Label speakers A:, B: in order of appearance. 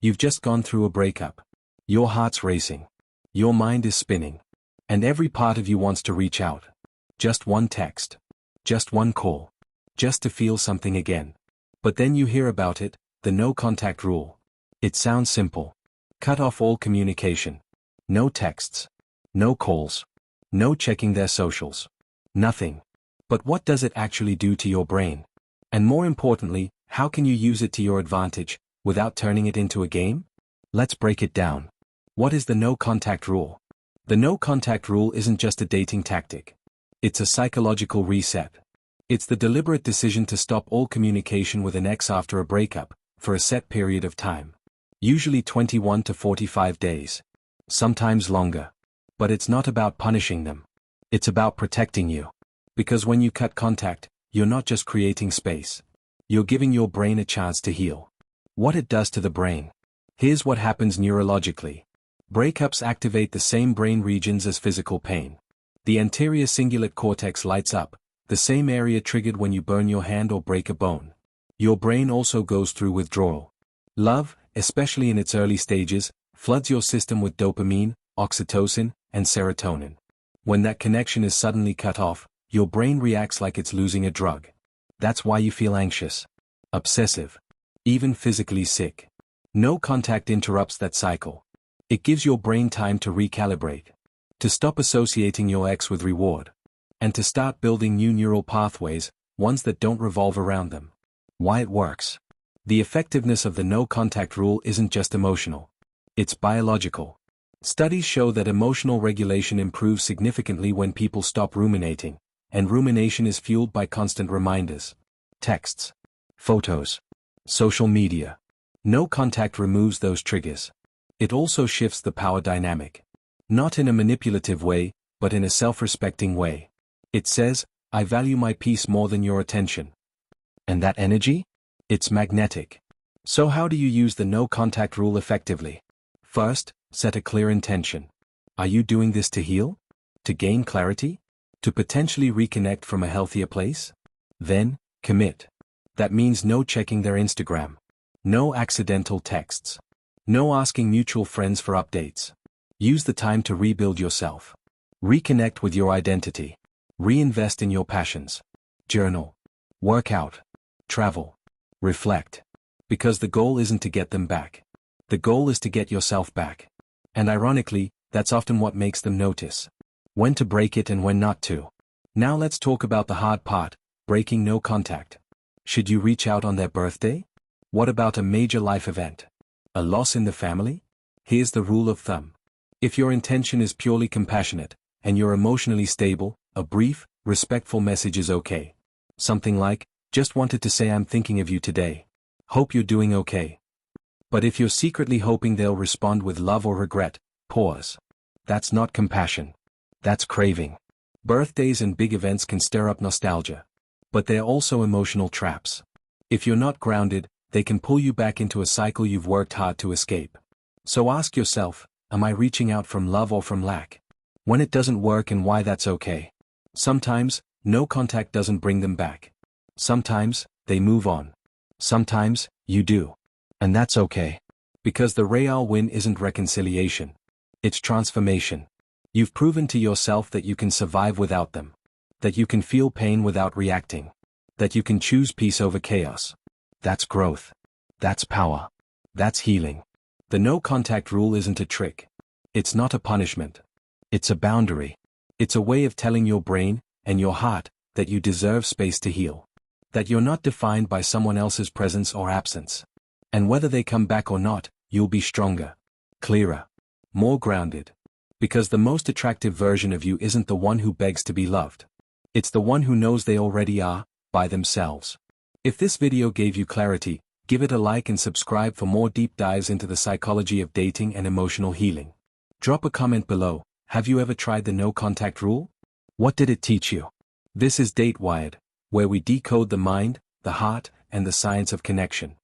A: You've just gone through a breakup. Your heart's racing. Your mind is spinning. And every part of you wants to reach out. Just one text. Just one call. Just to feel something again. But then you hear about it, the no contact rule. It sounds simple. Cut off all communication. No texts. No calls. No checking their socials. Nothing. But what does it actually do to your brain? And more importantly, how can you use it to your advantage, without turning it into a game? Let's break it down. What is the no contact rule? The no contact rule isn't just a dating tactic. It's a psychological reset. It's the deliberate decision to stop all communication with an ex after a breakup, for a set period of time. Usually 21 to 45 days. Sometimes longer. But it's not about punishing them. It's about protecting you. Because when you cut contact, you're not just creating space. You're giving your brain a chance to heal. What it does to the brain. Here's what happens neurologically. Breakups activate the same brain regions as physical pain. The anterior cingulate cortex lights up, the same area triggered when you burn your hand or break a bone. Your brain also goes through withdrawal. Love, especially in its early stages, floods your system with dopamine, oxytocin, and serotonin. When that connection is suddenly cut off, your brain reacts like it's losing a drug. That's why you feel anxious, obsessive, even physically sick. No contact interrupts that cycle. It gives your brain time to recalibrate, to stop associating your ex with reward, and to start building new neural pathways, ones that don't revolve around them. Why it works. The effectiveness of the no contact rule isn't just emotional. It's biological. Studies show that emotional regulation improves significantly when people stop ruminating, and rumination is fueled by constant reminders. Texts. Photos. Social media. No contact removes those triggers. It also shifts the power dynamic. Not in a manipulative way, but in a self-respecting way. It says, I value my peace more than your attention. And that energy? It's magnetic. So how do you use the no contact rule effectively? First, set a clear intention. Are you doing this to heal? To gain clarity? To potentially reconnect from a healthier place? Then, commit. That means no checking their Instagram. No accidental texts. No asking mutual friends for updates. Use the time to rebuild yourself. Reconnect with your identity. Reinvest in your passions. Journal. Work out. Travel. Reflect. Because the goal isn't to get them back. The goal is to get yourself back. And ironically, that's often what makes them notice. When to break it and when not to. Now let's talk about the hard part, breaking no contact. Should you reach out on their birthday? What about a major life event? A loss in the family? Here's the rule of thumb. If your intention is purely compassionate, and you're emotionally stable, a brief, respectful message is okay. Something like, just wanted to say I'm thinking of you today. Hope you're doing okay. But if you're secretly hoping they'll respond with love or regret, pause. That's not compassion. That's craving. Birthdays and big events can stir up nostalgia. But they're also emotional traps. If you're not grounded, they can pull you back into a cycle you've worked hard to escape. So ask yourself, am I reaching out from love or from lack? When it doesn't work and why that's okay. Sometimes, no contact doesn't bring them back. Sometimes, they move on. Sometimes, you do. And that's okay. Because the real win isn't reconciliation. It's transformation. You've proven to yourself that you can survive without them. That you can feel pain without reacting. That you can choose peace over chaos. That's growth. That's power. That's healing. The no contact rule isn't a trick. It's not a punishment. It's a boundary. It's a way of telling your brain, and your heart, that you deserve space to heal. That you're not defined by someone else's presence or absence. And whether they come back or not, you'll be stronger, clearer, more grounded. Because the most attractive version of you isn't the one who begs to be loved. It's the one who knows they already are, by themselves. If this video gave you clarity, give it a like and subscribe for more deep dives into the psychology of dating and emotional healing. Drop a comment below. Have you ever tried the no contact rule? What did it teach you? This is DateWired, where we decode the mind, the heart, and the science of connection.